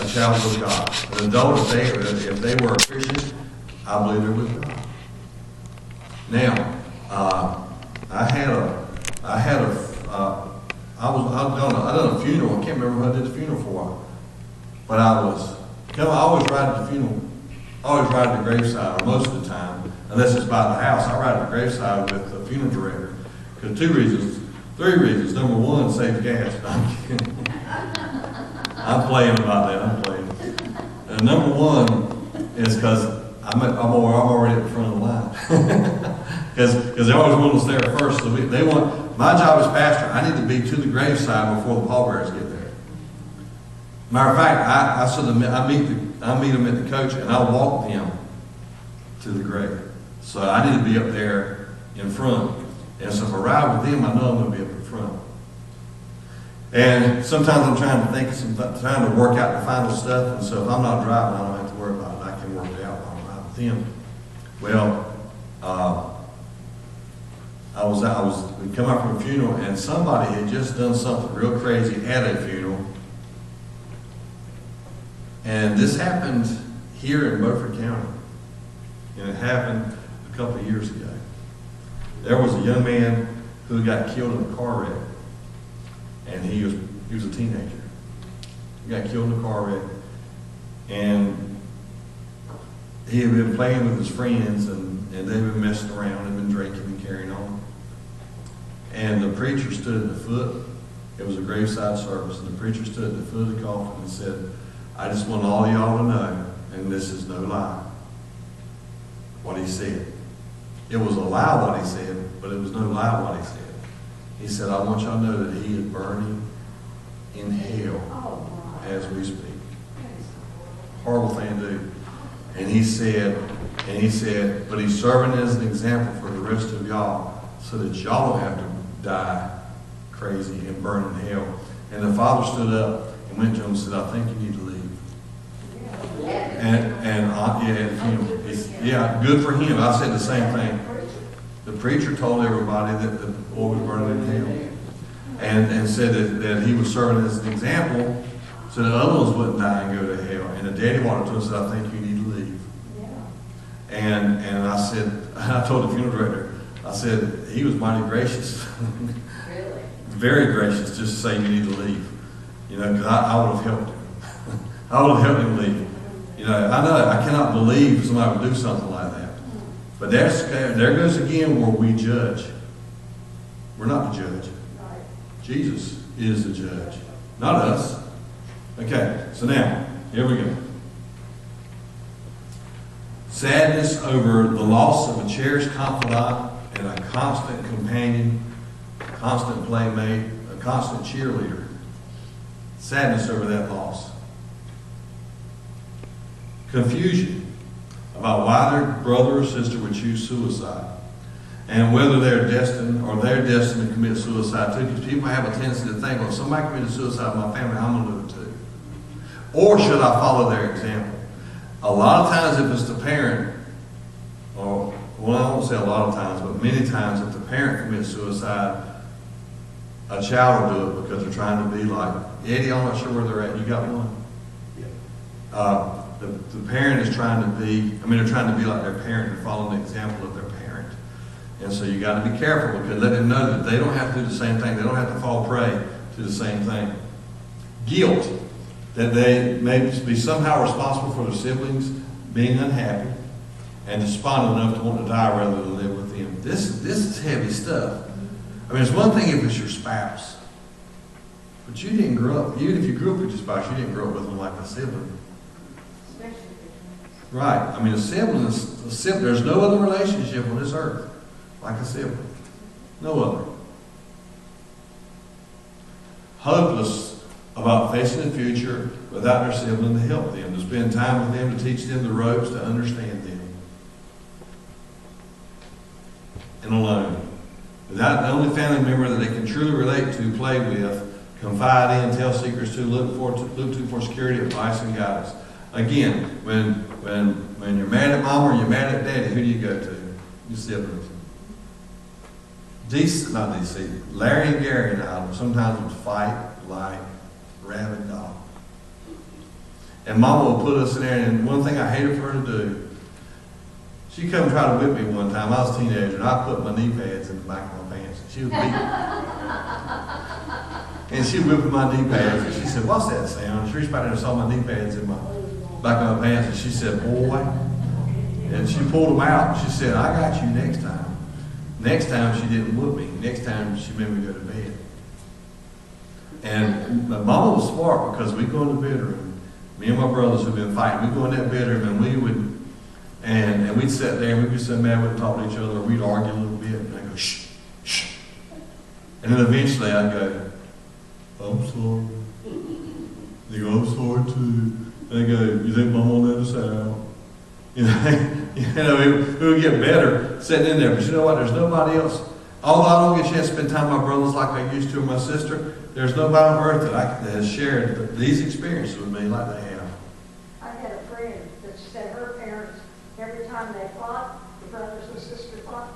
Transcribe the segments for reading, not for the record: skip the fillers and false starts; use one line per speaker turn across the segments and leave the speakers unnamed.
child of God. An adult, if they were a Christian, I believe they're with God. Now, I done a funeral. I can't remember who I did the funeral for, but I always ride to the funeral. I always ride to the graveside, or most of the time, unless it's by the house. I ride to the graveside with the funeral director. Because three reasons. Number one, save gas. I'm kidding. I'm playing about that. I'm playing. And number one is because I'm already at the front of the line. Because they always want us there first. So they want, my job as pastor, I need to be to the graveside before the pallbearers get there. Matter of fact, I meet them at the coach and I walk them to the grave. So I need to be up there in front. And so if I ride with them, I know I'm going to be up in front. And sometimes I'm trying to work out the final stuff. And so if I'm not driving, I don't have to worry about it. I can work it out while I'm riding with them. Well, we come up from a funeral, and somebody had just done something real crazy at a funeral. And this happened here in Beaufort County. And it happened a couple of years ago. There was a young man who got killed in a car wreck. And he was a teenager. He got killed in a car wreck. And he had been playing with his friends, and they'd been messing around and been drinking and carrying on. And the preacher stood at the foot. It was a graveside service, and the preacher stood at the foot of the coffin and said, I just want all y'all to know, and this is no lie, what he said. It was a lie what he said, but it was no lie what he said. He said, I want y'all to know that he is burning in hell as we speak. Horrible thing to do. And he said, but he's serving as an example for the rest of y'all so that y'all don't have to die crazy and burn in hell. And the father stood up and went to him and said, I think you need to leave. Good for him. I said the same thing. The preacher told everybody that the boy was burning in hell. And said that he was serving as an example so that other ones wouldn't die and go to hell. And the daddy walked up to him and said, I think you need to leave. And I told the funeral director, I said, he was mighty gracious.
Really?
Very gracious, just to say you need to leave. Because I would have helped him. I would have helped him leave. I cannot believe somebody would do something like that. But there goes again where we judge. We're not the judge. Jesus is the judge, not us. Okay, so now, here we go. Sadness over the loss of a cherished confidant and a constant companion, a constant playmate, a constant cheerleader. Sadness over that loss. Confusion about why their brother or sister would choose suicide and whether they're destined to commit suicide too. Because people have a tendency to think, well, if somebody committed suicide in my family, I'm going to do it too. Or should I follow their example? A lot of times if it's the parent, or, well, I won't say a lot of times, but many times if the parent commits suicide, a child will do it because they're trying to be like, Eddie, I'm not sure where they're at. You got one? The parent is trying to be, they're trying to be like their parent and follow the example of their parent. And so you got to be careful because let them know that they don't have to do the same thing. They don't have to fall prey to the same thing. Guilt, that they may be somehow responsible for their siblings being unhappy and despondent enough to want to die rather than live with them. This is heavy stuff. It's one thing if it's your spouse, but you didn't grow up, even if you grew up with your spouse, you didn't grow up with them like a sibling. Right. A sibling, there's no other relationship on this earth like a sibling. No other. Hopeless about facing the future without their sibling to help them, to spend time with them, to teach them the ropes, to understand them. And alone. Without the only family member that they can truly relate to, play with, confide in, tell secrets to, look to for security, advice, and guidance. Again, when you're mad at mom or you're mad at daddy, who do you go to? Your siblings. Larry and Gary and I sometimes would fight like rabid dog. And Mama would put us in there, and one thing I hated for her to do, she come try to whip me one time. I was a teenager, and I put my knee pads in the back of my pants. She would beat me. And she whipped my knee pads, and she said, "What's that sound?" She reached back there and saw my knee pads in my back of my pants, and she said, "Boy." And she pulled them out, and she said, "I got you next time." Next time, she didn't whip me. Next time, she made me go to bed. And my Mama was smart, because we go in the bedroom. Me and my brothers who've been fighting, we'd go in that bedroom, and we would, and we'd sit there, and we'd be so mad, we'd talk to each other, or we'd argue a little bit, and I'd go, "Shh, shh." And then eventually I'd go, "I'm sorry." They go, "I'm sorry too." They go, "You think Mama will let us out?" You know, it would get better sitting in there. But you know what? There's nobody else. Although I don't get a chance to spend time with my brothers like I used to with my sister, there's nobody on earth that has shared these experiences with me like they have.
I had a friend that said her parents, every time they fought, the brothers and sisters fought,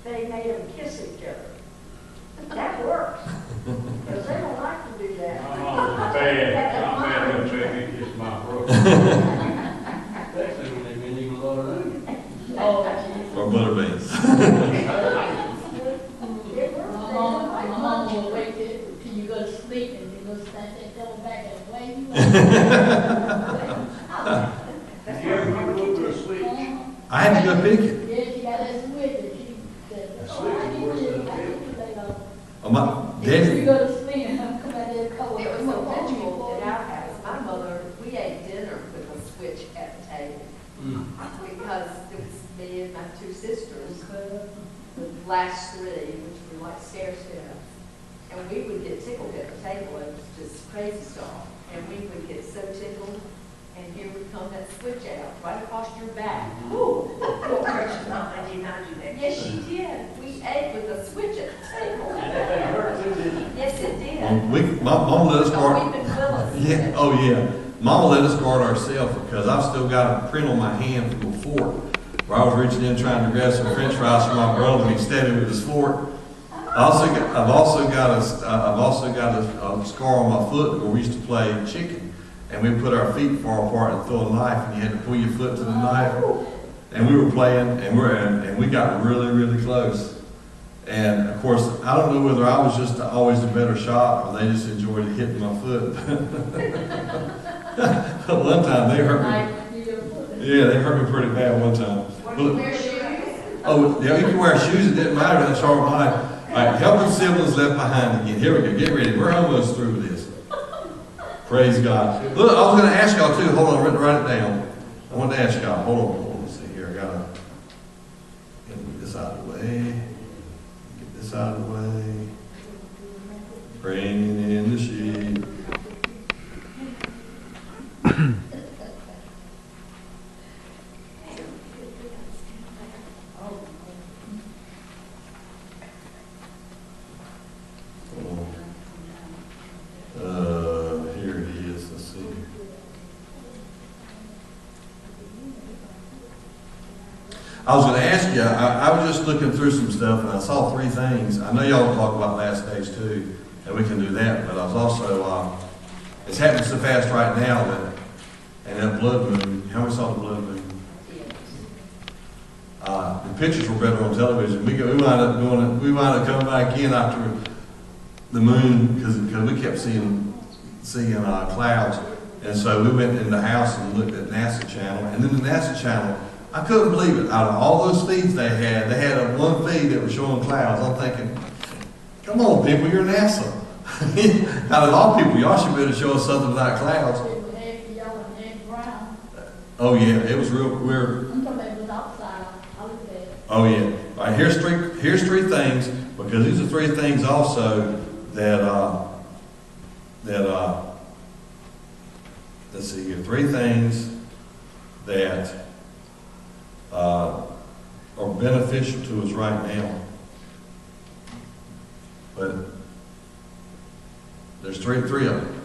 they made them kiss each other. That works. Because they don't like to do that.
I'm bad when they kiss my brother. Especially when they've been eating a lot of onions.
Or butter beans.
It works.
My mom will wait till you go to sleep and you go snatch that devil back and away you are.
You ever get a little bit of sleep?
I had to go pick it.
Yeah, she got that switch and she said, "Oh, I need to later."
Oh, my
If
daddy.
you go to sleep and come out there cold.
It was a ritual at our house. My mother, we ate dinner with a switch at the table. Because it was me and my two sisters, the last three, which were like stair steps. And we would get tickled at the table. It was just crazy stuff. And we would get so tickled, and here would come that switch out, right across your back. Ooh, poor precious mama, I did not do that. Yes, she did. We ate with a switch at the table.
And that thing hurt too, didn't it?
Yes, it did.
My mom let us
So
guard.
we've been Willis.
Yeah, oh yeah. Mama let us guard ourselves because I've still got a print on my hand from a fork where I was reaching in trying to grab some French fries from my brother and he stabbed me with his fork. I've also got a scar on my foot where we used to play chicken, and we put our feet far apart and throw a knife, and you had to pull your foot to the knife. And we were playing, and we got really, really close. And of course, I don't know whether I was just always a better shot or they just enjoyed hitting my foot. But one time they hurt me. Yeah, they hurt me pretty bad one time.
Wear shoes?
Oh, yeah, you can wear shoes, it didn't matter, that's sharp line. All right, helping siblings left behind again. Here we go, get ready, we're almost through with this. Praise God. Look, I was going to ask y'all too, hold on, write it down. I wanted to ask y'all, hold on, let's see here, I gotta get this out of the way. Get this out of the way. Bringing in the sheep. Here it is, let's see. I was going to ask you, I was just looking through some stuff and I saw three things. I know y'all talk about last days too, and we can do that, but I was also, it's happening so fast right now and that blood moon, how many saw the blood moon? The pictures were better on television. We wound up coming back in after the moon because we kept seeing clouds, and so we went in the house and looked at NASA channel, and then the NASA channel, I couldn't believe it. Out of all those feeds they had a one feed that was showing clouds. I'm thinking, come on, people, you're NASA. Out of all people, y'all should be able to show us something about clouds. Oh yeah, it was real weird.
I'm talking about it was outside. I was there.
Oh yeah. All right, here's three things, because these are three things also that let's see here, three things that are beneficial to us right now. But there's three of them.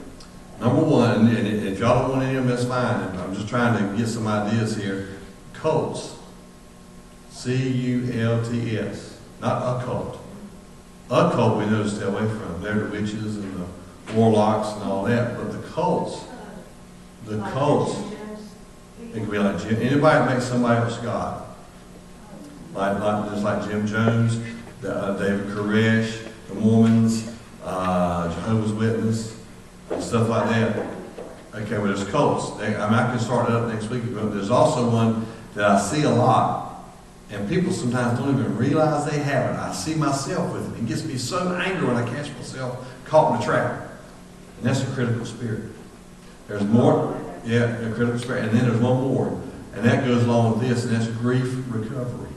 Number one, and if y'all don't want any of them, that's fine. I'm just trying to get some ideas here. Cults. C-U-L-T-S. Not occult. Occult we know to stay away from. They're the witches and the warlocks and all that. But the cults, the cults, it can be like anybody that makes somebody else God. Just like Jim Jones, David Koresh, the Mormons, Jehovah's Witness, and stuff like that. Okay, well, there's cults. I can start that up next week. But there's also one that I see a lot, and people sometimes don't even realize they have it. I see myself with it. It gets me so angry when I catch myself caught in a trap. And that's a critical spirit. There's more, a critical spirit. And then there's one more, and that goes along with this, and that's grief recovery.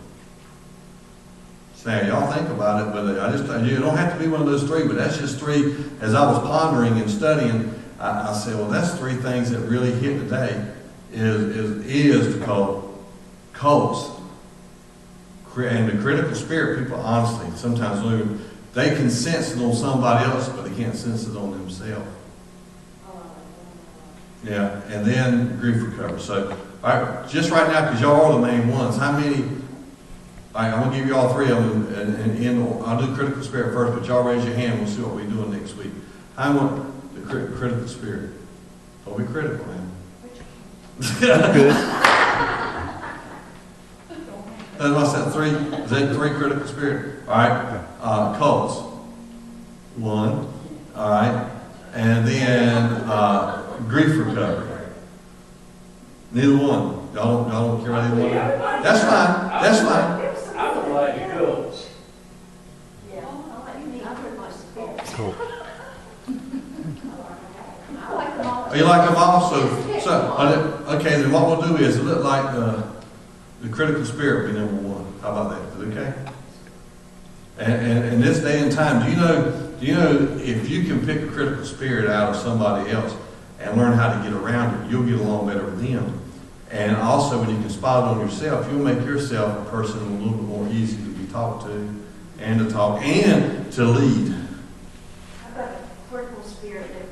So now, y'all think about it, but you don't have to be one of those three, but that's just three. As I was pondering and studying, I said, well, that's three things that really hit today is the cults. And the critical spirit, people honestly sometimes don't even, they can sense it on somebody else, but they can't sense it on themselves. Yeah, and then grief recovery. So, all right, just right now, because y'all are the main ones, how many, all right, I'm going to give you all three of them, and I'll do critical spirit first, but y'all raise your hand, we'll see what we're doing next week. I want the critical spirit. Don't be critical, man.
Good.
That's what I said, three. Is that three critical spirit? All right. Cults. One. All right. And then grief recovery. Neither one. Y'all don't care about either one? That's fine. That's fine.
I would like the cults.
Yeah, I pretty much support.
Cool.
I like them all.
Oh, you like them all? Okay, then what we'll do is it look like the critical spirit be number one. How about that? Is it okay? And in this day and time, do you know if you can pick a critical spirit out of somebody else and learn how to get around it, you'll get along better with them. And also, when you can spot it on yourself, you'll make yourself a person a little bit more easy to be talked to, and to talk, and to lead.
How about a critical spirit that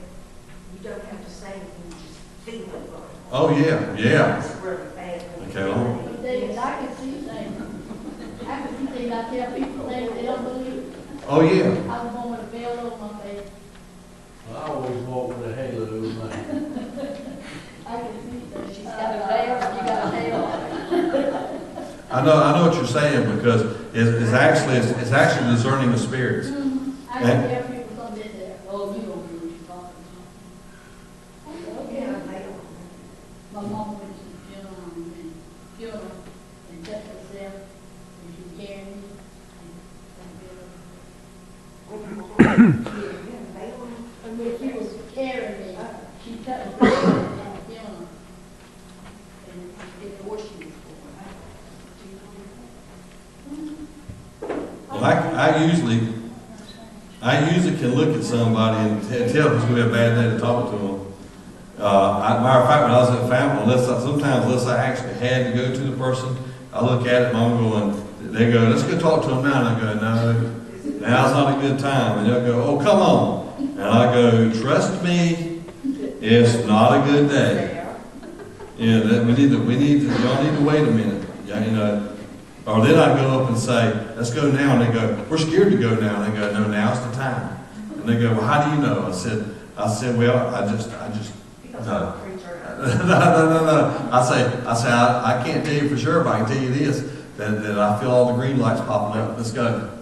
you don't have to say anything, you just feel it.
Oh yeah.
It's really bad.
Okay, well.
David, I can see things. I can see things, I tell people things they don't believe.
Oh yeah.
I was born with a veil over my face.
I always walk with a halo over my head.
I can see things.
She's got a veil, you got a veil.
I know what you're saying, because it's actually discerning the spirits.
I can tell people something that, oh, you don't know what you're talking about.
Yeah, they don't.
My mom went to the funeral and touched herself, and she carried me. And when she was carrying me, she touched me in the funeral. And did what she was
Well, I usually can look at somebody and tell if it's going to be a bad day to talk to them. Matter of fact, when I was at family, unless I actually had to go to the person, I look at it and I'm going, they go, let's go talk to them now. And I go, no, now's not a good time. And they'll go, oh, come on. And I go, trust me, it's not a good day. Yeah, y'all need to wait a minute. Yeah, or then I'd go up and say, let's go now. And they go, we're scared to go now. And they go, no, now's the time. And they go, well, how do you know? I said, well, I just, no. No. I say, I can't tell you for sure, but I can tell you this, that I feel all the green lights popping up. Let's go.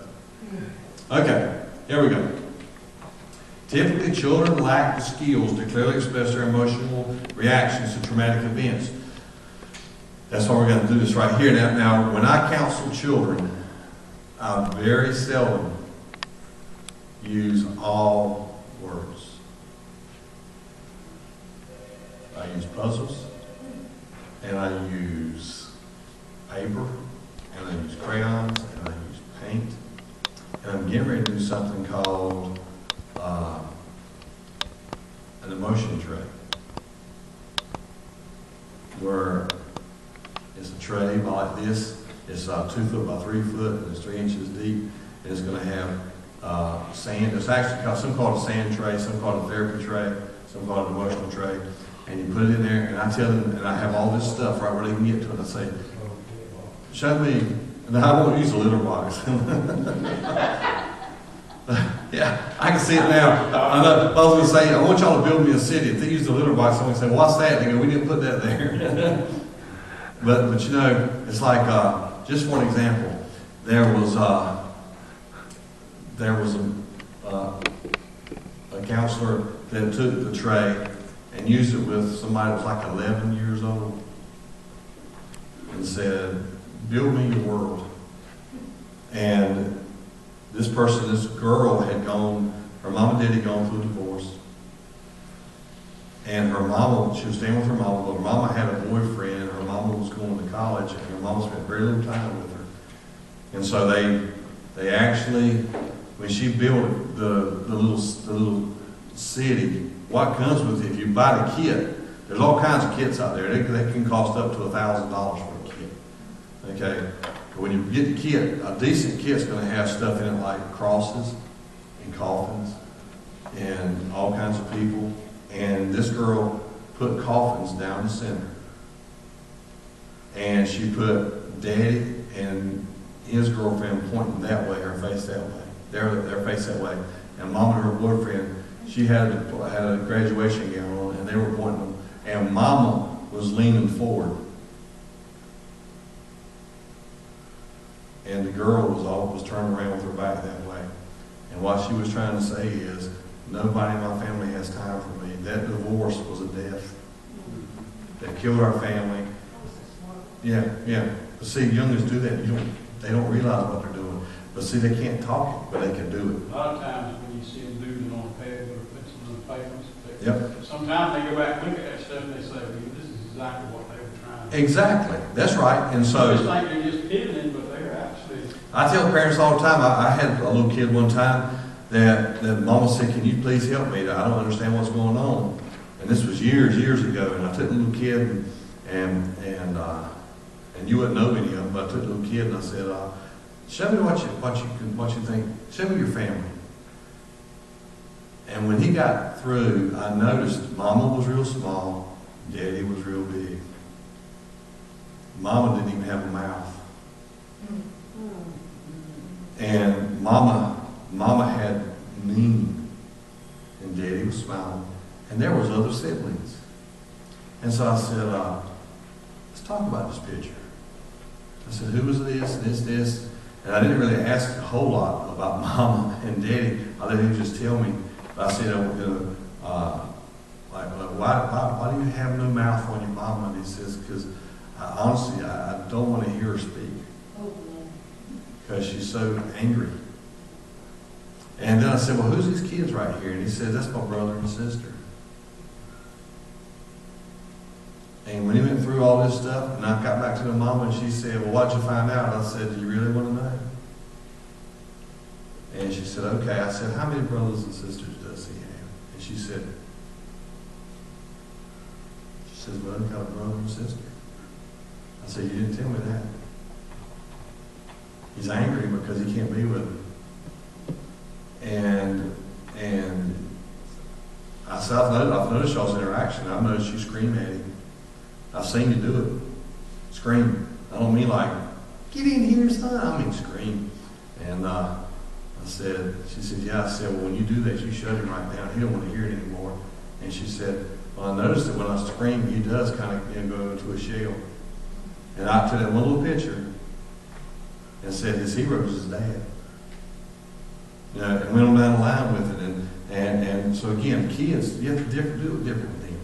Okay, here we go. Typically, children lack the skills to clearly express their emotional reactions to traumatic events. That's why we're going to do this right here. Now, when I counsel children, I very seldom use all words. I use puzzles, and I use paper, and I use crayons, and I use paint. And I'm getting ready to do something called an emotion tray, where it's a tray like this. It's 2 foot by 3 foot, and it's 3 inches deep. And it's going to have sand. It's actually some called a sand tray, some called a therapy tray, some called an emotional tray. And you put it in there, and I tell them, and I have all this stuff right where they can get to it. I say, show me. And I won't use a litter box. Yeah, I can see it now. I know, I was gonna say, I want y'all to build me a city. If they use the litter box, someone say, well, what's that? They go, we didn't put that there. But you know, it's like, just one example, there was a counselor that took the tray and used it with somebody that was like 11 years old and said, build me your world. And this girl had gone, her mom and daddy had gone through a divorce. And her mama, she was staying with her mama, but her mama had a boyfriend, her mama was going to college, and her mama spent very little time with her. And so they actually, when she built the little city, what comes with it, if you buy the kit, there's all kinds of kits out there. They can cost up to $1,000 for a kit. Okay? But when you get the kit, a decent kit's going to have stuff in it like crosses and coffins and all kinds of people. And this girl put coffins down the center. And she put Daddy and his girlfriend pointing that way, her face that way, their face that way. And Mama and her boyfriend, she had a graduation gown on, and they were pointing them. And Mama was leaning forward. And the girl was turned around with her back that way. And what she was trying to say is, nobody in my family has time for me. That divorce was a death. That killed our family. Yeah. But see, youngins do that. They don't realize what they're doing. But see, they can't talk it, but they can do it.
A lot of times when you see them doing it on a pad or pencil in the papers,
Yep.
sometimes they go back and look at that stuff and they say, well, this is exactly what they were trying to do.
Exactly. That's right. And
I
so
just think they're just pivoting, but they're actually.
I tell parents all the time, I had a little kid one time that Mama said, can you please help me? I don't understand what's going on. And this was years ago. And I took the little kid and you wouldn't know any of them, but I took the little kid and I said, show me what you think. Show me your family. And when he got through, I noticed Mama was real small, Daddy was real big. Mama didn't even have a mouth. And Mama had meaning, and Daddy was smiling, and there was other siblings. And so I said, let's talk about this picture. I said, who was this? And I didn't really ask a whole lot about Mama and Daddy. I let him just tell me. But I said, why do you have no mouth on your mama? And he says, because honestly, I don't want to hear her speak. Because she's so angry. And then I said, well, who's these kids right here? And he said, that's my brother and sister. And when he went through all this stuff, and I got back to the mama, and she said, well, what'd you find out? I said, do you really want to know? And she said, okay. I said, how many brothers and sisters does he have? And she said, well, I've got a brother and sister. I said, you didn't tell me that. He's angry because he can't be with him. And I said, I've noticed y'all's interaction. I've noticed you scream at him. I've seen you do it. Scream. I don't mean like, get in here, son. I mean scream. And she said, yeah. I said, well, when you do that, you shut him right down. He don't want to hear it anymore. And she said, well, I noticed that when I scream, he does kind of go into a shell. And I took that one little picture and said his hero was his dad. You know, and went on down the line with it. And so again, kids, you have to do it different with them.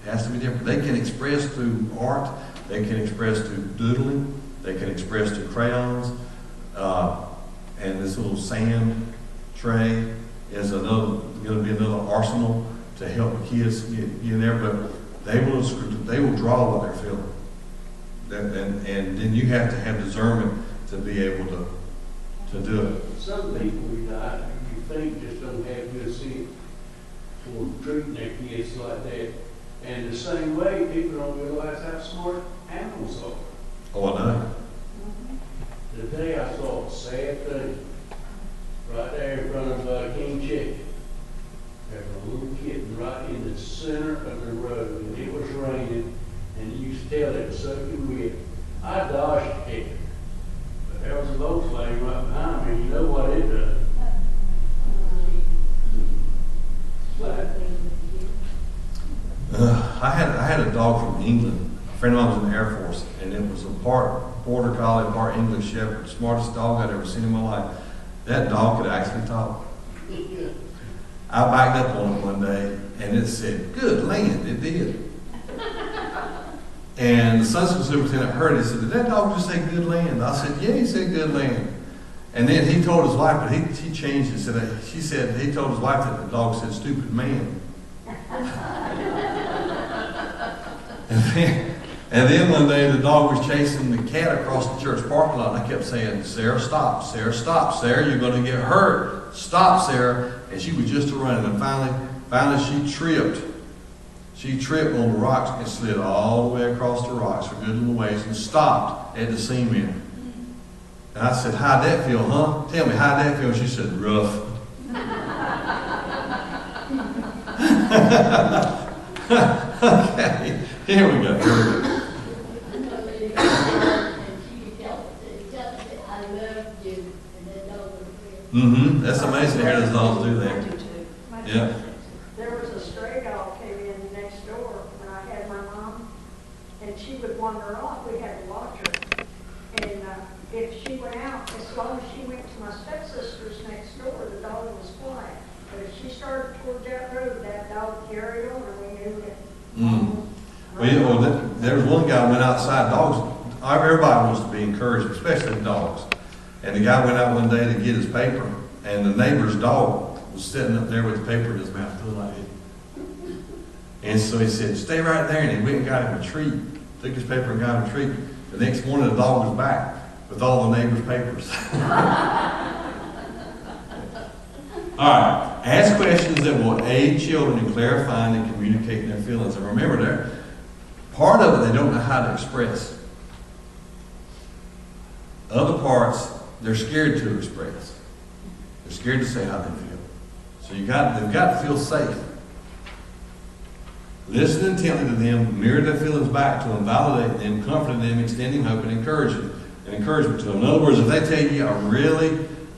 It has to be different. They can express through art. They can express through doodling. They can express through crayons. And this little sand tray is going to be another arsenal to help the kids get in there. But they will draw what they're feeling. And then you have to have discernment to be able to do it.
Some people you think just don't have good sense for treating their kids like that. And the same way, people don't realize how smart animals are.
Oh, I know.
Today I saw a sad thing right there in front of King Chicken. There's a little kitten right in the center of the road, and it was raining, and you could tell it was soaking wet. I dodged the kitten, but there was a Volkswagen right behind me. You know what it does?
I had a dog from England. A friend of mine was in the Air Force, and it was a part Border Collie, part English Shepherd. Smartest dog I'd ever seen in my life. That dog could actually talk. I backed up on it one day, and it said, "Good land," it did. And the assistant superintendent heard it and said, "Did that dog just say good land?" I said, "Yeah, he said good land." And then he told his wife, but he changed it. She said, he told his wife that the dog said stupid man. And then one day the dog was chasing the cat across the church parking lot, and I kept saying, "Sarah, stop, Sarah, stop, Sarah, you're going to get hurt. Stop, Sarah." And she was just running, and finally she tripped. She tripped on the rocks and slid all the way across the rocks for a good little ways and stopped at the cement. And I said, "How'd that feel, huh? Tell me, how'd that feel?" She said, "Rough." Okay, here we go.
I know Lady Gaga, and she could tell me, "I love you," and that dog was real.
That's amazing to hear those dogs do
I
that.
do too.
Yeah.
There was a stray dog came in next door when I had my mom, and she would wander off. We had to watch her. And if she went out, as long as she went to my stepsister's next door, the dog was quiet. But if she started toward that road, that dog carried on, and we knew it.
Well, there was one guy who went outside. Dogs, everybody wants to be encouraged, especially dogs. And the guy went out one day to get his paper, and the neighbor's dog was sitting up there with the paper in his mouth, doing like it. And so he said, "Stay right there." And he went and got him a treat. Took his paper and got him a treat. The next morning, the dog was back with all the neighbor's papers. All right. Ask questions that will aid children in clarifying and communicating their feelings. And remember, part of it they don't know how to express. Other parts, they're scared to express. They're scared to say how they feel. So they've got to feel safe. Listen intently to them, mirror their feelings back to them, validate them, comfort them, extending hope and encouragement to them. In other words, if they tell you,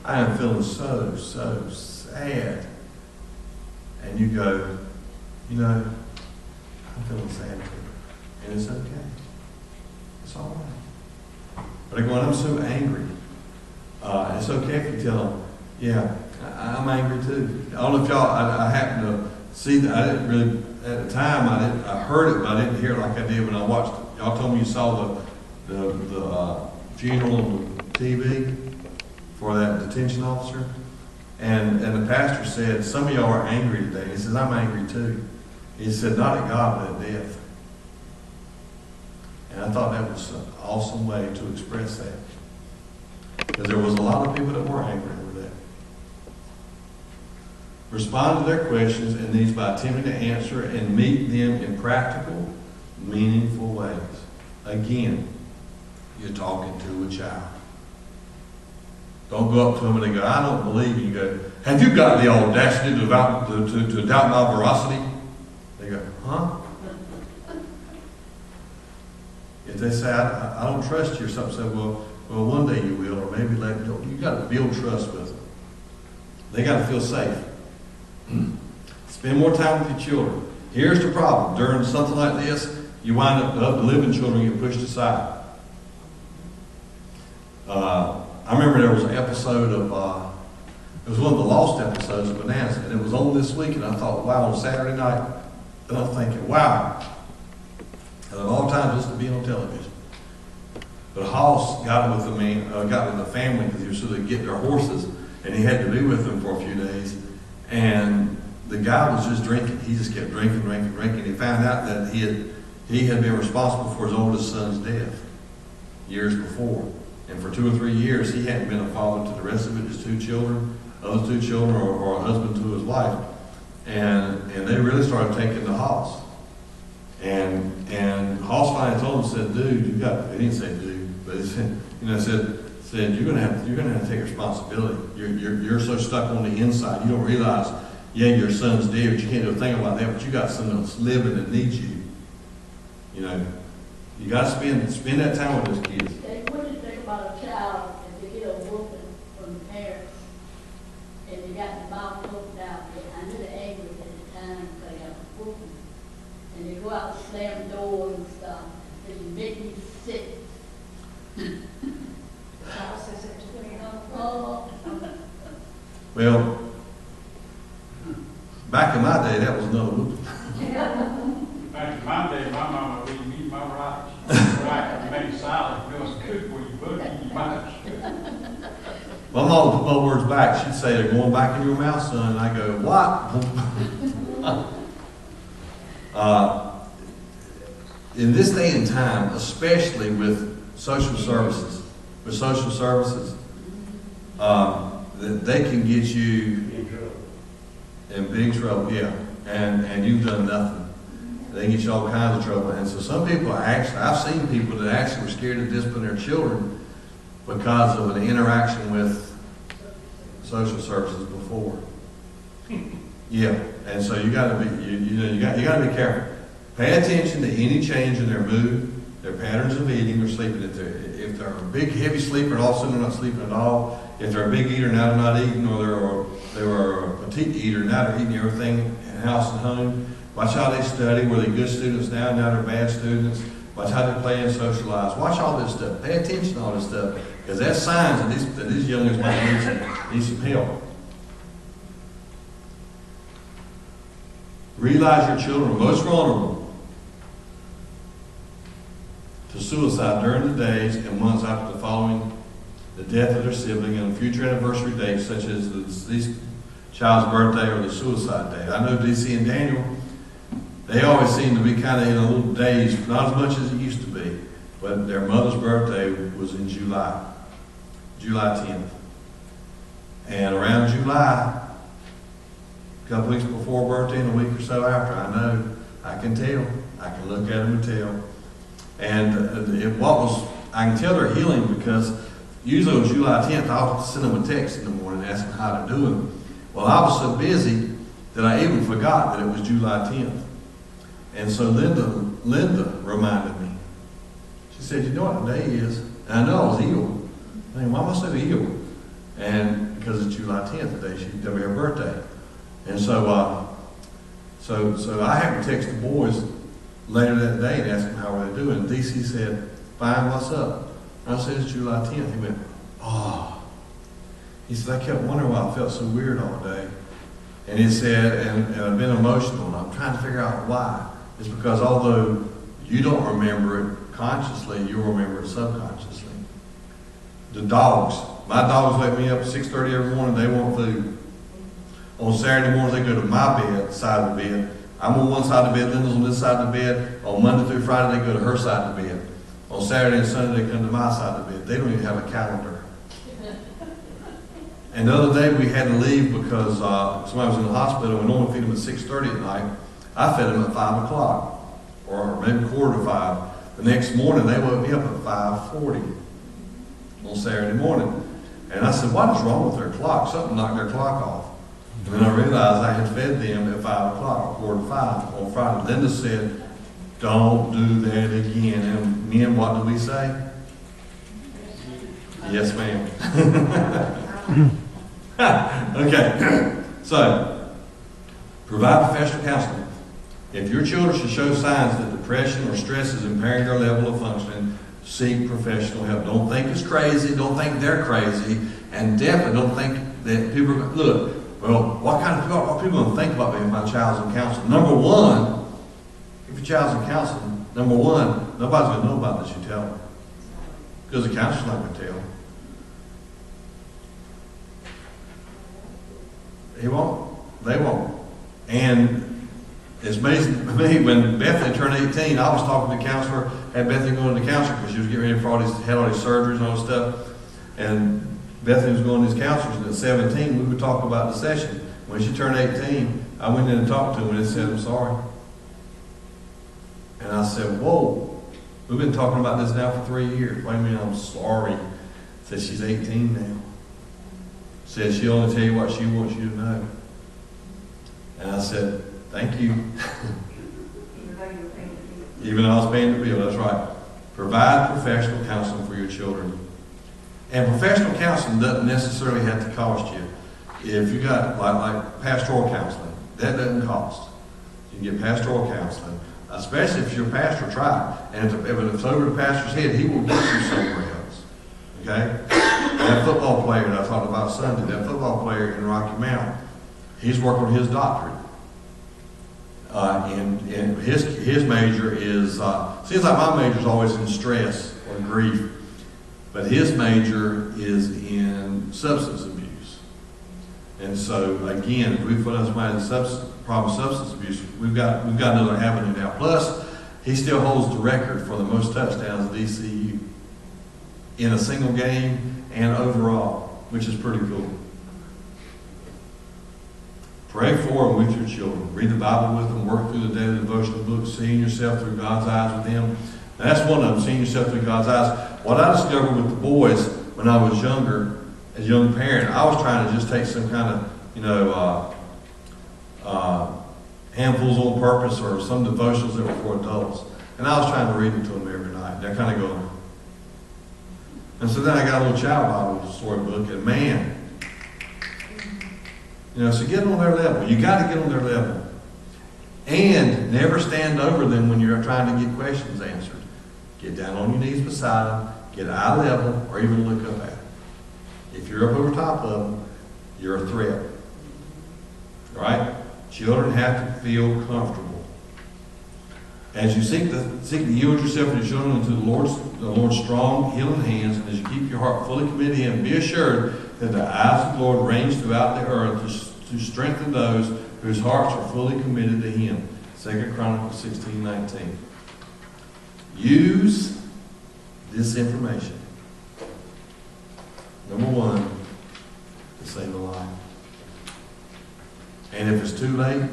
I am feeling so sad, and you go, I'm feeling sad too, and it's okay. It's all right. But they're going, I'm so angry. It's okay if you tell them, yeah, I'm angry too. I don't know if y'all, I happened to see that. I didn't really, at the time, I heard it, but I didn't hear it like I did when I watched it. Y'all told me you saw the funeral on the TV for that detention officer. And the pastor said, some of y'all are angry today. He says, I'm angry too. He said, not at God, but at death. And I thought that was an awesome way to express that. Because there was a lot of people that were angry over that. Respond to their questions and needs by attempting to answer and meet them in practical, meaningful ways. Again, you're talking to a child. Don't go up to them and they go, I don't believe you. You go, have you got the audacity to doubt my veracity? They go, huh? If they say, I don't trust you or something, say, well, one day you will, or maybe later. You got to build trust with them. They got to feel safe. Spend more time with your children. Here's the problem. During something like this, you wind up, the living children get pushed aside. I remember there was an episode of, it was one of the lost episodes of Bananas, and it was on this week, and I thought, wow, on Saturday night, and I'm thinking, wow, and of all times just to be on television. But Hoss got with the family because he was so they get their horses, and he had to be with them for a few days, and the guy was just drinking. He just kept drinking. He found out that he had been responsible for his oldest son's death years before. And for 2 or 3 years, he hadn't been a father to the rest of it, just 2 children, those 2 children, or a husband to his wife. And they really started taking to Hoss. And Hoss finally told him, said, dude, you got, he didn't say dude, but he said, said you're gonna have to take responsibility. You're so stuck on the inside, you don't realize, yeah, your son's dead, but you can't do a thing about that, but you got someone else living that needs you. You got to spend that time with those kids.
What do you think about a child if they get a whooping from the parents and they got the mouth open out? I knew they're angry at the time because they got a whooping. And they go out and slam the door and stuff. It make me sick. Oh,
Well, back in my day, that was another whoop.
Back in my day, my mama wouldn't eat my rice. Right, you make salad, it was good for you, but you might.
My mom would put my words back. She'd say, they're going back in your mouth, son. And I go, what? In this day and time, especially with social services, that they can get you
In trouble.
in big trouble, yeah, and you've done nothing. They can get you all kinds of trouble. And so some people are actually, I've seen people that actually were scared to discipline their children because of an interaction with social services before. Yeah, and so you got to be, you got to be careful. Pay attention to any change in their mood, their patterns of eating or sleeping. If they're a big, heavy sleeper, and all of a sudden they're not sleeping at all. If they're a big eater, now they're not eating, or they were a petite eater, now they're eating everything in house and home. Watch how they study. Were they good students now they're bad students? Watch how they play and socialize. Watch all this stuff. Pay attention to all this stuff, because that's signs that these youngins might need some help. Realize your children are most vulnerable to suicide during the days and months after the death of their sibling and future anniversary dates such as this child's birthday or the suicide date. I know DC and Daniel, they always seem to be kind of in a little daze, not as much as it used to be, but their mother's birthday was in July 10th. And around July, a couple weeks before birthday and a week or so after, I can tell. I can look at them and tell. And I can tell they're healing because usually on July 10th, I'll send them a text in the morning asking how they're doing. Well, I was so busy that I even forgot that it was July 10th. And so Linda reminded me. She said, you know what today is? And I know I was ill. I mean, why am I so ill? And because it's July 10th today, that'll be her birthday. And so I happened to text the boys later that day and ask them how were they doing. And DC said, fine, what's up? And I said, it's July 10th. He went, oh. He said, I kept wondering why I felt so weird all day. And he said, and I've been emotional, and I'm trying to figure out why. It's because although you don't remember it consciously, you'll remember it subconsciously. The dogs. My dogs wake me up at 6:30 every morning. They want food. On Saturday mornings, they go to my side of the bed. I'm on one side of the bed, Linda's on this side of the bed. On Monday through Friday, they go to her side of the bed. On Saturday and Sunday, they come to my side of the bed. They don't even have a calendar. And the other day, we had to leave because somebody was in the hospital. We normally feed them at 6:30 at night. I fed them at 5 o'clock, or maybe 4:45. The next morning, they woke me up at 5:40 on Saturday morning. And I said, what is wrong with their clock? Something knocked their clock off. And then I realized I had fed them at 5 o'clock, or 4:45 on Friday. Linda said, don't do that again. And men, what do we say? Yes, ma'am. Okay, so provide professional counseling. If your children should show signs that depression or stress is impairing their level of functioning, seek professional help. Don't think it's crazy. Don't think they're crazy. And definitely don't think that people are going to, look, well, what are people going to think about me if my child's in counseling? Number one, if your child's in counseling, nobody's going to know about this, you tell them. Because the counselor's not going to tell. He won't. They won't. And it's amazing to me, when Bethany turned 18, I was talking to the counselor, had Bethany going to the counselor because she was getting ready for had all these surgeries and all this stuff. And Bethany was going to these counselors, and at 17, we would talk about the session. When she turned 18, I went in and talked to him, and he said, I'm sorry. And I said, whoa, we've been talking about this now for 3 years. What do you mean I'm sorry? Said she's 18 now. Said she'll only tell you what she wants you to know. And I said, thank you. Even though I was paying the bill, that's right. Provide professional counseling for your children. And professional counseling doesn't necessarily have to cost you. If you got like pastoral counseling, that doesn't cost. You can get pastoral counseling. Especially if your pastor tried. And if it's over the pastor's head, he will get you somewhere else. Okay? That football player that I talked about Sunday, that football player in Rocky Mount, he's working on his doctorate. And his major is, seems like my major is always in stress or grief, but his major is in substance abuse. And so again, if we put somebody in problem of substance abuse, we've got another avenue now. Plus, he still holds the record for the most touchdowns at ECU in a single game and overall, which is pretty cool. Pray for and with your children. Read the Bible with them. Work through the daily devotional books. Seeing yourself through God's eyes with them. And that's one of them, seeing yourself through God's eyes. What I discovered with the boys when I was younger, as a young parent, I was trying to just take some kind of, handfuls on purpose or some devotionals that were for adults. And I was trying to read it to them every night. They're kind of going. And so then I got a little child Bible storybook, and man, so get on their level. You got to get on their level. And never stand over them when you're trying to get questions answered. Get down on your knees beside them, get eye level, or even look up at them. If you're up over top of them, you're a threat. All right? Children have to feel comfortable. As you seek to yield yourself and your children into the Lord's strong, healing hands, and as you keep your heart fully committed to Him, be assured that the eyes of the Lord range throughout the earth to strengthen those whose hearts are fully committed to Him. 2 Chronicles 16:19. Use this information. Number one, to save a life. And if it's too late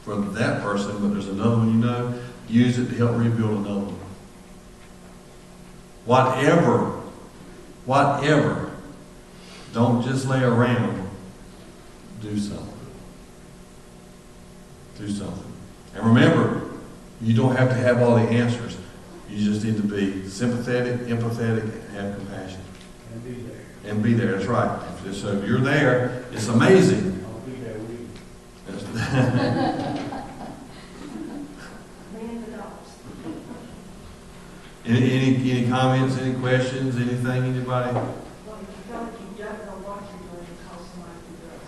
for that person, but there's another one use it to help rebuild another one. Whatever. Don't just lay around. Do something. Do something. And remember, you don't have to have all the answers. You just need to be sympathetic, empathetic, and have compassion.
And be there.
And be there, that's right. So if you're there, it's amazing.
I'll be there with you.
Man the dogs.
Any comments, any questions, anything, anybody?
Well, if you feel like you don't know what you're doing, call somebody who does.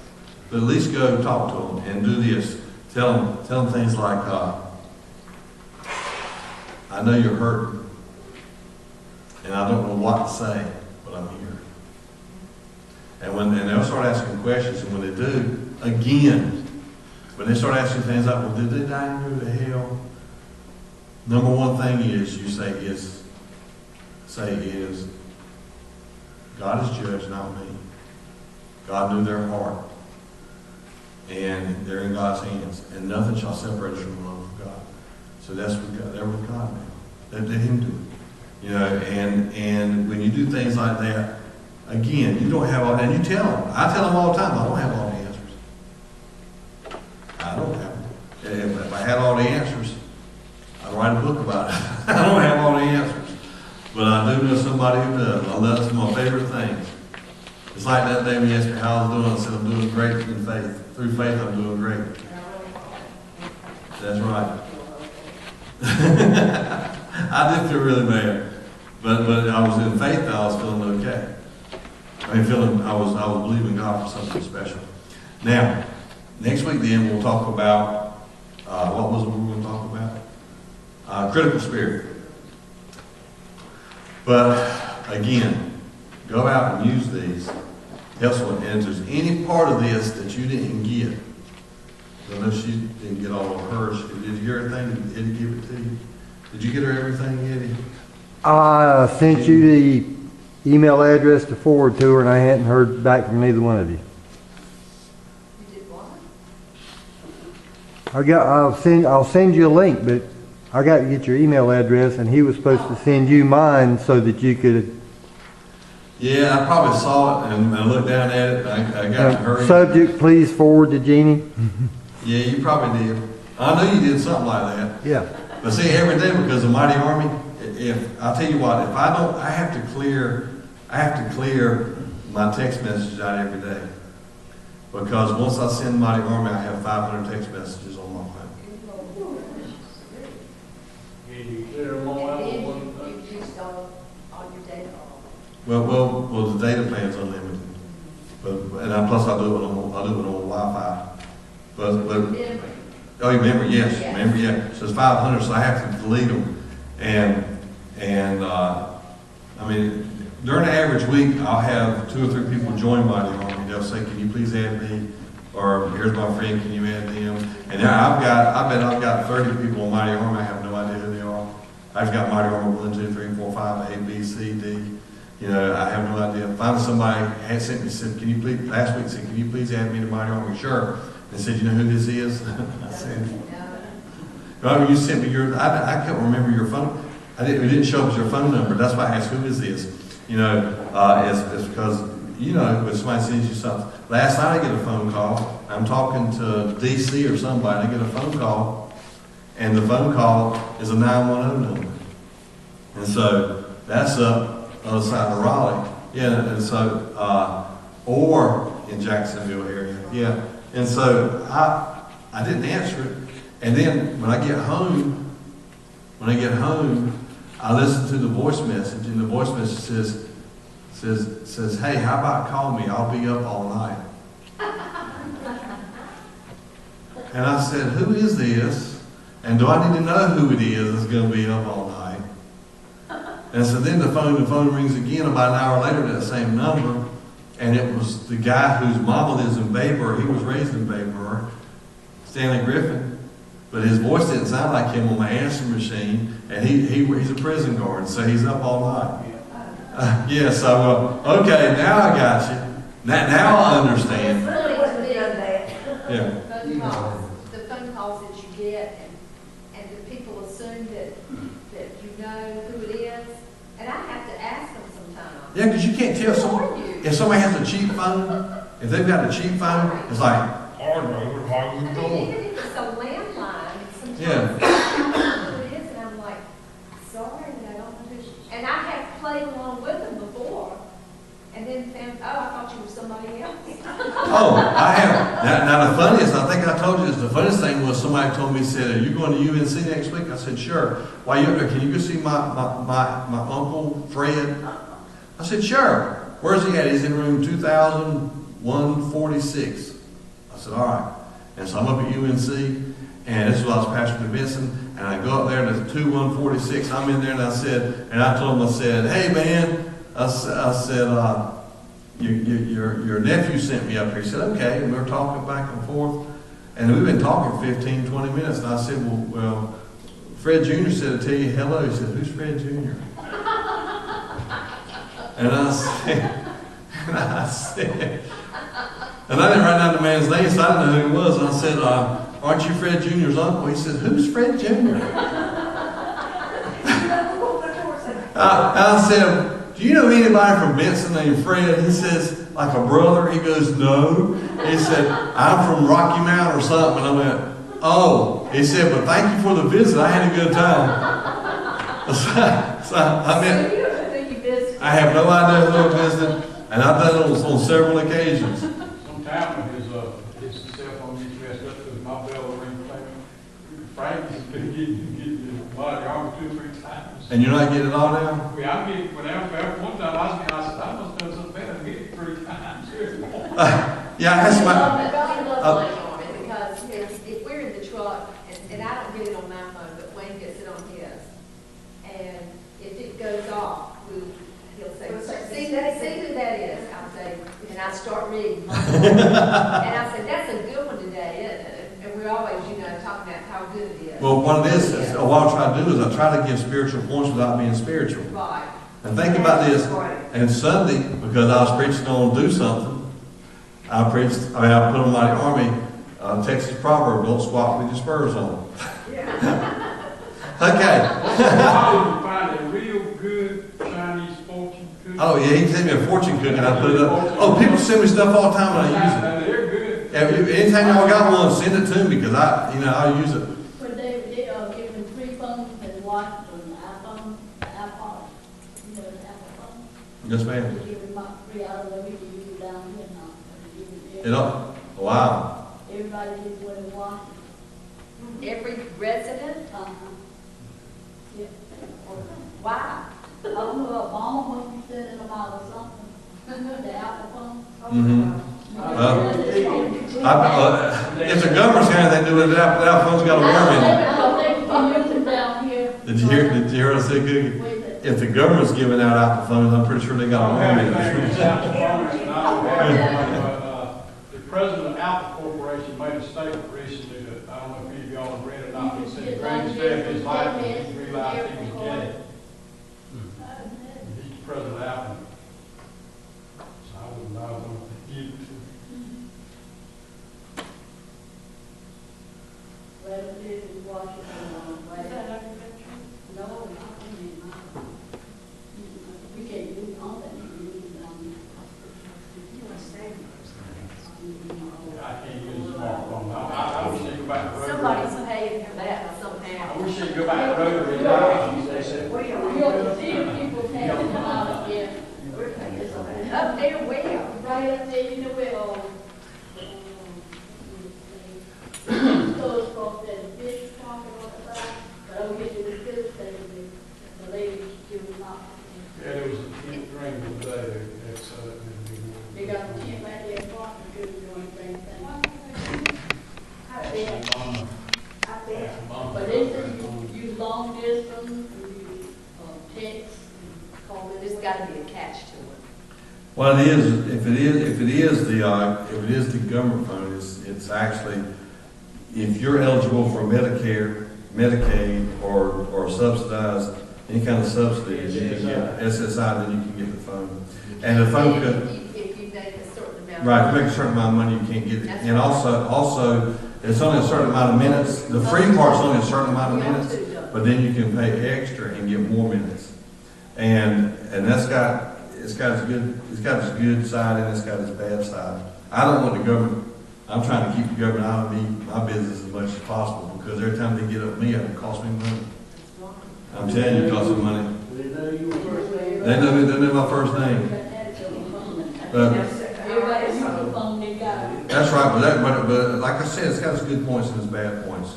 But at least go talk to them and do this. Tell them things like, I know you're hurting, and I don't know what to say, but I'm here. And they'll start asking questions, and when they do, again, when they start asking things like, well, did they die and go to hell? Number one thing is, you say is, God is judge, not me. God knew their heart. And they're in God's hands. And nothing shall separate us from the love of God. So that's with God. They're with God now. Let Him do it. And when you do things like that, again, you don't have all, and you tell them. I tell them all the time, I don't have all the answers. I don't have them. If I had all the answers, I'd write a book about it. I don't have all the answers. But I do know somebody who does. That's my favorite thing. It's like that day when you asked me how I was doing. I said, I'm doing great in faith. Through faith, I'm doing great. That's right. I did feel really bad. But I was in faith, I was feeling okay. I was believing God for something special. Now, next week then, we'll talk about, what was it we were going to talk about? Critical spirit. But, again, go out and use these. Help someone. And if there's any part of this that you didn't get, I know she didn't get all of hers. Did you hear everything? Did Eddie give it to you? Did you get her everything, Eddie?
I sent you the email address to forward to her, and I hadn't heard back from neither one of you.
You did what?
I'll send you a link, but I got to get your email address, and he was supposed to send you mine so that you could.
Yeah, I probably saw it and I looked down at it. I got to hurry.
Subject, please forward to Jeannie.
Yeah, you probably did. I know you did something like that.
Yeah.
But see, every day because of Mighty Army, if I'll tell you what, if I don't, I have to clear my text messages out every day. Because once I send Mighty Army, I have 500 text messages on my phone. Well, the data plan's unlimited, plus I do it on Wi-Fi. But
Memory.
oh, you remember? Yes,
Yes.
remember? Yeah. So it's 500, so I have to delete them. I mean, during the average week, I'll have 2 or 3 people join Mighty Army. They'll say, "Can you please add me?" Or, "Here's my friend, can you add them?" And now I bet I've got 30 people on Mighty Army. I have no idea who they are. I've got Mighty Army 1, 2, 3, 4, 5, A, B, C, D. You know, I have no idea. Finally, somebody had sent me, said, "Can you please," last week said, "Can you please add me to Mighty Army?" "Sure." And said, "You know who this is?" I said, "Well, you sent me your, I can't remember your phone. It didn't show up as your phone number. That's why I asked, who is this?" You know, it's because, you know, when somebody sends you something. Last night I get a phone call. I'm talking to DC or somebody. I get a phone call, and the phone call is a 910 number. And so that's up other side of Raleigh. Yeah, and so, or in Jacksonville area. Yeah. And so I didn't answer it. And then when I get home, I listen to the voice message, and the voice message says, "Hey, how about call me? I'll be up all night." And I said, "Who is this? And do I need to know who it is that's going to be up all night?" And so then the phone rings again about an hour later to that same number, and it was the guy whose mama lives in Baber. He was raised in Baber, Stanley Griffin. But his voice didn't sound like him on my answering machine, and he's a prison guard, so he's up all night. Yeah, so, okay, now I got you. Now I understand. Yeah.
The phone calls that you get, and the people assume that you know who it is, and I have to ask them sometimes.
Yeah, because you can't tell
Who are you?
if somebody has a cheap phone, if they've got a cheap phone, it's like,
Hard mode, how
I
you
mean,
doing?
even if it's a landline, sometimes
Yeah.
I don't know who it is, and I'm like, sorry, I don't know who. And I have played along with them before, and then found, oh, I thought you were somebody else.
oh, I have. Now the funniest, I think I told you this, the funniest thing was somebody told me, said, "Are you going to UNC next week?" I said, "Sure." "Why, can you go see my uncle Fred?" I said, "Sure." "Where's he at?" "He's in room 2146. I said, "All right." And so I'm up at UNC, and this is what I was Pastor Benson, and I go up there to 2146. I'm in there, and I told him, I said, "Hey man," I said, your nephew sent me up here." He said, "Okay," and we were talking back and forth, and we've been talking 15, 20 minutes, and I said, well, Fred Jr. said to tell you hello." He said, "Who's Fred Jr.?" And I didn't write down the man's name, so I didn't know who he was. And I said, "Aren't you Fred Jr.'s uncle?" He said, "Who's Fred Jr.?" I said, "Do you know anybody from Benson named Fred?" He says, "Like a brother?" He goes, "No." He said, "I'm from Rocky Mount or something." And I went, "Oh." He said, "But thank you for the visit. I had a good time." So I mean,
So you don't know who you visited.
I have no idea who I visited, and I've done it on several occasions.
Sometime when his cell phone gets messed up, because my bell will ring, Frank has been getting the Mighty Army 2 or 3 times.
And you're not getting it all now?
Well, I'm getting, one time I said, I must have done something better than get it 3 times.
Yeah, I asked my,
We love Mighty Army because if we're in the truck, and I don't get it on my phone, but Wayne gets it on his, and if it goes off, he'll say, see who that is? I'll say, and I start reading. And I say, "That's a good one today, isn't it?" And we're always, talking about how good it is.
well, what it is what I try to do is I try to give spiritual points without being spiritual.
Right.
And think about this, and Sunday, because I was preaching on do something, I put on Mighty Army, Texas proverb, "Don't squat with your spurs on." Okay.
How you find a real good Chinese fortune cookie?
Oh yeah, he sent me a fortune cookie and I put it up. Oh, people send me stuff all the time and I use it.
And they're good.
Yeah, anytime y'all got one, send it to me because I use it.
When they are given 3 phones and watch on the iPhone, the iPod, the Apple phone.
Yes, ma'am.
They give them about 3 out of every to use down here now. They give them
You know, wow.
everybody gets what they want.
Every resident,
Uh-huh. Yeah.
why?
I don't know, Obama must be sending them out or something, the Apple phone.
Mhm. If the government's got anything to do with it, that phone's got a worm in it.
I don't think you can use them down here.
Did you hear what I said, Cookie?
Wait a minute.
If the government's giving out Apple phones, I'm pretty sure they got a worm in it.
The president of Apple Corporation made a statement recently that, I don't know if any of y'all have read it or not, he said the greatest day of his life was he realized he was gay. He's the president of Apple. So I wouldn't know what he did.
Well, it is in Washington, right? No, not in mine. We can't use all that, we can use it on.
I can't use a smartphone. I wish they'd go back to the road.
Somebody's paying for that
I
somehow.
wish they'd go back to the road. They said,
We ought to see if people having them out here.
Up there where?
Right up there, you know where, stores across that fish market on the side, but over here to the fish station, the lady, she was not.
yeah, there was a tent ring today, that's,
They got a tent right there, parking, couldn't do anything. I bet, but they say you use long distance, you use, text, call it.
There's gotta be a catch to it.
Well, it is, if it is the government phone, it's actually, if you're eligible for Medicare, Medicaid, or subsidized, any kind of subsidy, you can get SSI, then you can get the phone. And the phone could,
If you make a certain amount.
right, if you make a certain amount of money, you can't get it. And also, it's only a certain amount of minutes. The free part's only a certain amount of minutes, but then you can pay extra and get more minutes. And it's got its good side and it's got its bad side. I don't want the government, I'm trying to keep the government out of my business as much as possible, because every time they get up me, it costs me money. I'm telling you, it costs me money.
They know you were first name.
They know my first name.
Everybody use the phone they got.
That's right, but like I said, it's got its good points and its bad points.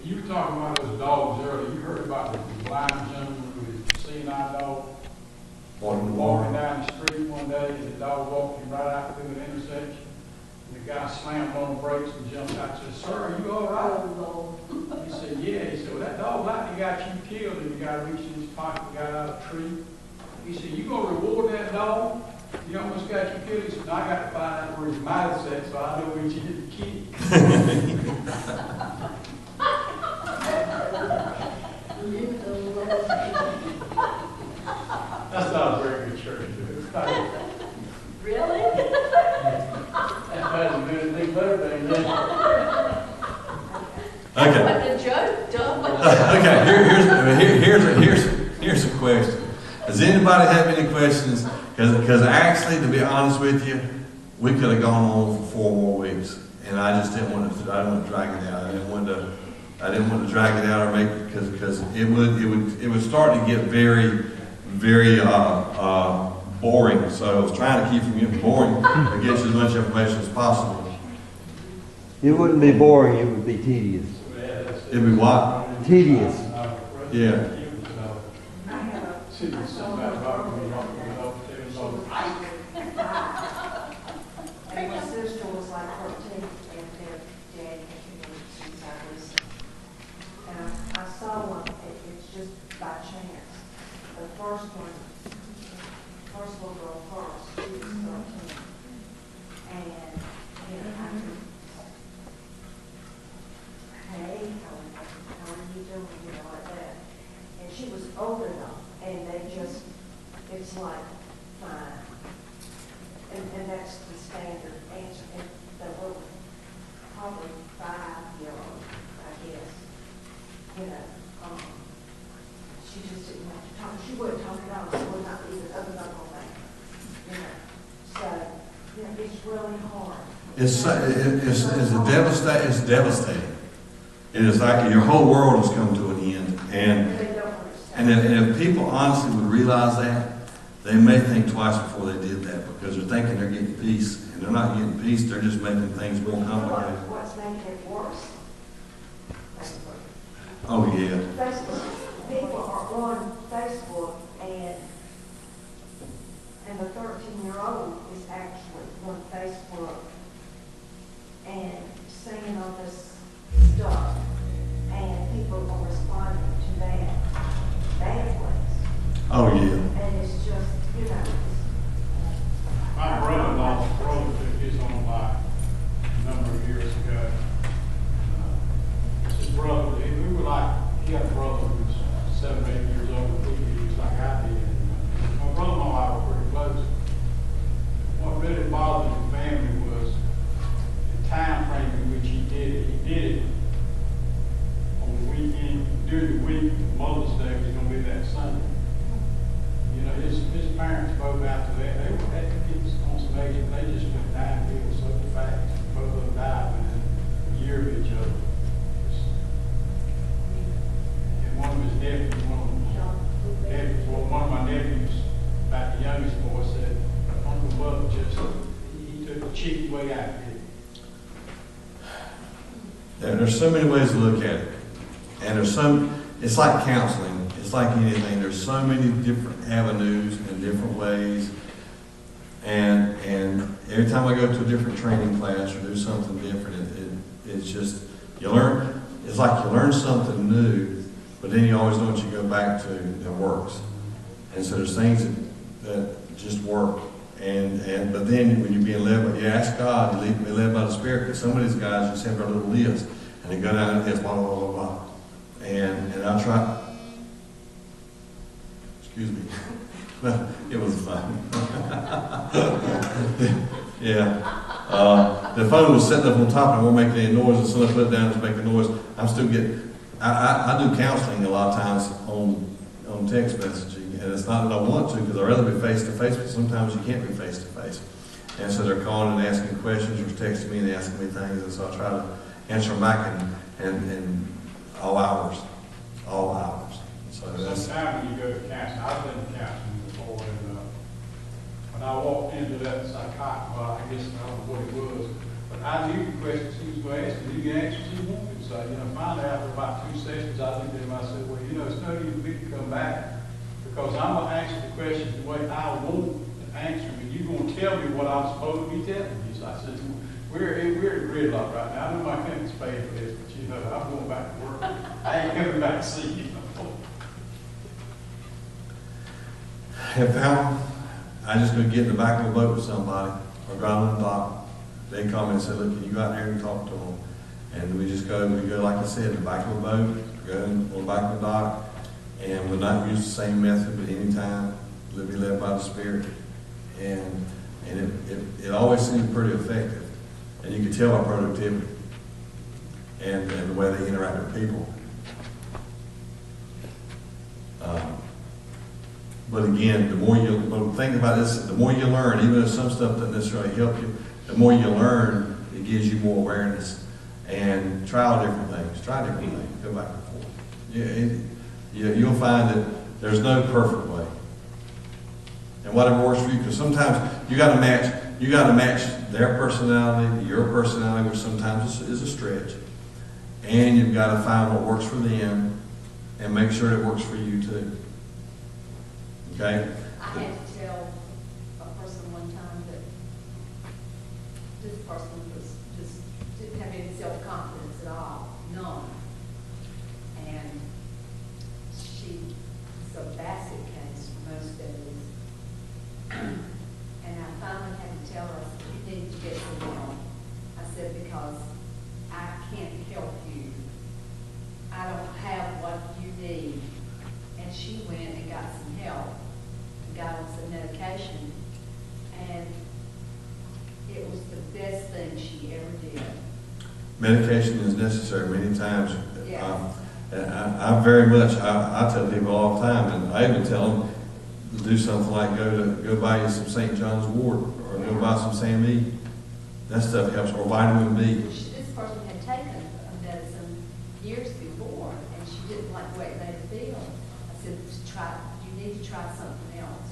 you were talking about those dogs earlier. You heard about the blind gentleman with a senile dog walking down the street one day, and the dog walked him right out through the intersection. And the guy slammed on the brakes and jumped out and said, "Sir, are you all right?" He said, "Yeah." He said, "Well, that dog likely got you killed," and the guy reached in his pocket and got out a tree. He said, "You gonna reward that dog? You almost got you killed." He said, "No, I got to find out where his mindset, so I know which you did the kid." That's not a very good church. It's not-
Really?
That's a good thing, better than that.
Okay.
But the joke, don't.
Okay, here's a question. Does anybody have any questions? Because actually, to be honest with you, we could have gone on for 4 more weeks, and I just didn't want to drag it out. I didn't want to drag it out or make it, because it would start to get very boring. So I was trying to keep from getting boring to get you as much information as possible.
It wouldn't be boring, it would be tedious.
It'd be what?
Tedious.
Yeah.
And my sister was like 13, and their dad had committed suicide recently. And I saw one, it's just by chance. The first little girl first, she was 13. And, I could, hey, how are you doing, like that. And she was old enough, and they just, it's like, fine. And that's the standard answer. And the little, probably 5-year-old, I guess, she just didn't want to talk. She wouldn't talk at all. She would not even open up on that. So, it's really hard.
It's devastating. It is like your whole world has come to an end, and
They don't understand.
if people honestly would realize that, they may think twice before they did that, because they're thinking they're getting peace, and they're not getting peace. They're just making things more complicated.
What's making it worse Facebook.
Oh, yeah.
Facebook, people are on Facebook and the 13-year-old is actually on Facebook and seeing all this stuff, and people are responding to that bad ways.
Oh, yeah.
And it's just, you know,
My brother-in-law's brother took his own life a number of years ago. His brother, we were like, he had a brother who was 7 or 8 years older than he was, like I did. My brother-in-law and I were pretty close. What really bothered the family was the time frame in which he did it. He did it on the weekend, during the week, Mother's Day was gonna be that Sunday. You know, his parents both after that, they were at kids on some age, and they just went downhill so fast. Both of them died within a year of each other. And one of his nephews, one of my nephews, about the youngest boy, said, Uncle Bud just, he took the cheap way out of it.
There's so many ways to look at it. And it's like counseling. It's like anything. There's so many different avenues and different ways. And every time I go to a different training class or do something different, it's just, it's like you learn something new, but then you always know what you go back to that works. And so there's things that just work. But then when you're being led by, you ask God to be led by the Spirit, because some of these guys just have their little list, and they go down and it's blah, blah, blah, blah. And I try, excuse me, it was fun. Yeah. The phone was sitting up on top and I won't make any noise, and so I put it down to make a noise. I'm still getting, I do counseling a lot of times on text messaging, and it's not that I want to, because I'd rather be face to face, but sometimes you can't be face to face. And so they're calling and asking questions, or texting me and asking me things, and so I try to answer them back in all hours. So that's.
Sometimes when you go to counseling, I've been to counseling before, and when I walked into that psychiatrist, well, I guess I don't know what it was, but I knew the questions he was going to ask, and knew the answers he wanted. So, finally after about 2 sessions, I looked at him, I said, well, it's no use for me to come back, because I'm going to answer the questions the way I want to answer them, and you're going to tell me what I'm supposed to be telling you. So I said, we're at gridlock right now. I know my company's paying for this, but I'm going back to work. I ain't coming back to see you.
Have found, I just go get in the back of a boat with somebody, or drive on the dock. They call me and say, look, can you go out there and talk to them? And we go, like I said, in the back of a boat, go on the back of the dock, and we'll not use the same method, but anytime, we'll be led by the Spirit. And it always seems pretty effective. And you can tell by productivity and the way they interact with people. But again, the thing about this, the more you learn, even if some stuff doesn't necessarily help you, the more you learn, it gives you more awareness. And try different things. Go back and forth. You'll find that there's no perfect way. And whatever works for you, because sometimes you got to match their personality to your personality, which sometimes is a stretch. And you've got to find what works for them and make sure it works for you too. Okay?
I had to tell a person one time that this person just didn't have any self-confidence at all, none. And it's a basket case for most days. And I finally had to tell her, you need to get some help. I said, because I can't help you. I don't have what you need. And she went and got some help, and got on some medication, and it was the best thing she ever did.
Medication is necessary many times.
Yeah.
I very much, I tell people all the time, and I even tell them to do something like go buy you some St. John's wort, or go buy some Sam E. That stuff helps, or vitamin B.
This person had taken a medicine years before, and she didn't like the way it made her feel. I said, you need to try something else.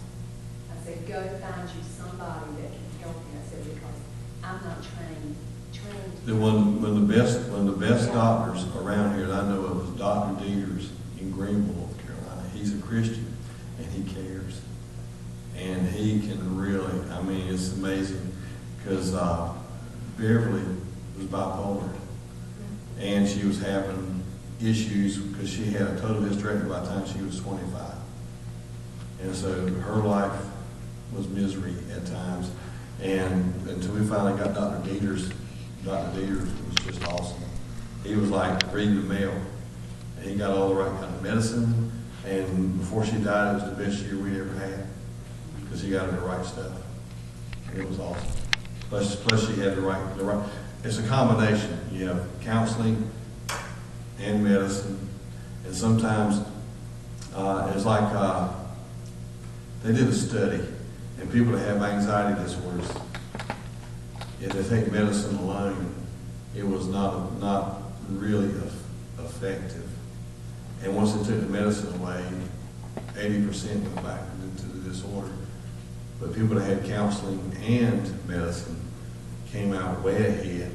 I said, go find you somebody that can help you. I said, because I'm not trained
One of the best doctors around here that I know of is Dr. Dieters in Greenville, North Carolina. He's a Christian and he cares. And he can really, I mean, it's amazing because Beverly was bipolar and she was having issues because she had a total hysterectomy by the time she was 25. And so her life was misery at times. And until we finally got Dr. Dieters was just awesome. He was like reading the mail. And he got all the right kind of medicine. And before she died, it was the best year we ever had because he got her the right stuff. And it was awesome. Plus she had the right. It's a combination. You have counseling and medicine. And sometimes it's like they did a study, and people that have anxiety disorders, if they take medicine alone, it was not really effective. And once they took the medicine away, 80% went back into the disorder. But people that had counseling and medicine came out way ahead.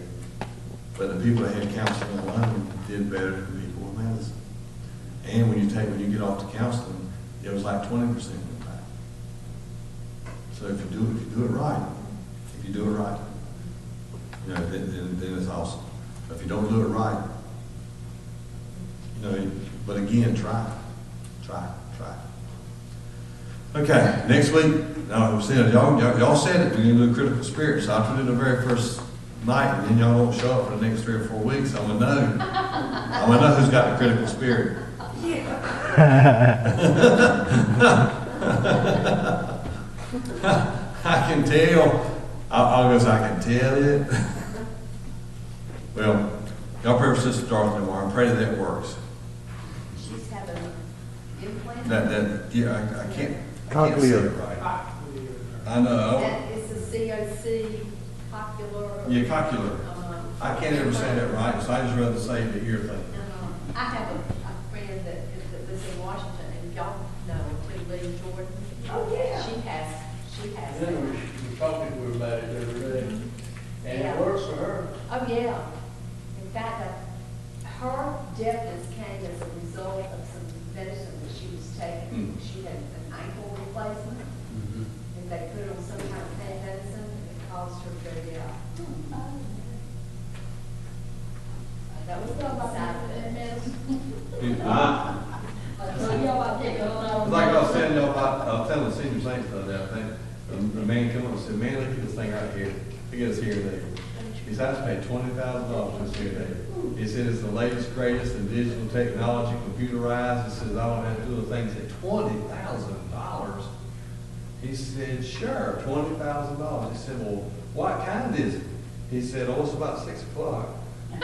But the people that had counseling alone did better than people with medicine. And when you get off the counseling, it was like 20% went back. So if you do it right, you know, then it's awesome. But if you don't do it right, you know, but again, try. Okay, next week, y'all said it, we're gonna do critical spirit. So I put it the very first night, and then y'all don't show up for the next 3 or 4 weeks. I'm gonna know who's got the critical spirit. I can tell. I can tell it. Well, y'all pray for Sister Dorothy tomorrow. I pray that works.
She's having implant.
I can't say it right. I know.
That is the COC cochlear.
Yeah, cochlear. I can't ever say that right, so I just rather say the ear thing.
I have a friend that lives in Washington, and y'all know Lee Jordan.
Oh, yeah.
She has
Yeah,
that.
we talked to her about it the other day, and
Yeah.
it works for her.
Oh, yeah. In fact, her deafness came as a result of some medicine that she was taking. She had an ankle replacement, and they put her on some kind of pain medicine, and it caused her to go deaf. That was the side effect.
Like I was telling y'all about, I was telling the senior saints the other day, I think, the man came up and said, man, look at this thing right here. Look at this hearing aid. He said, I just paid $20,000 for this hearing aid. He said, it's the latest, greatest in digital technology, computerized. He says, I don't have to do the thing. He said, $20,000? He said, sure, $20,000. He said, well, what kind is it? He said, oh, it's about 6 o'clock.
You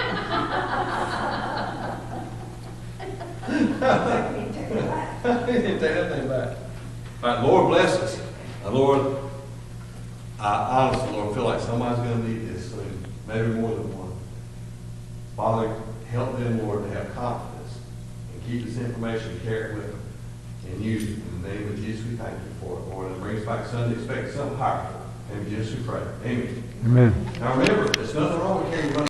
didn't take it back.
He didn't take that thing back. All right, Lord bless us. Lord, I honestly, Lord, feel like somebody's going to need this soon. Maybe more than one. Father, help them, Lord, to have confidence and keep this information, carry it with them, and use it. In the name of Jesus, we thank you for it, Lord. And bring us back Sunday, expect something powerful. In Jesus we pray. Amen.
Amen.
Now remember, there's nothing wrong with carrying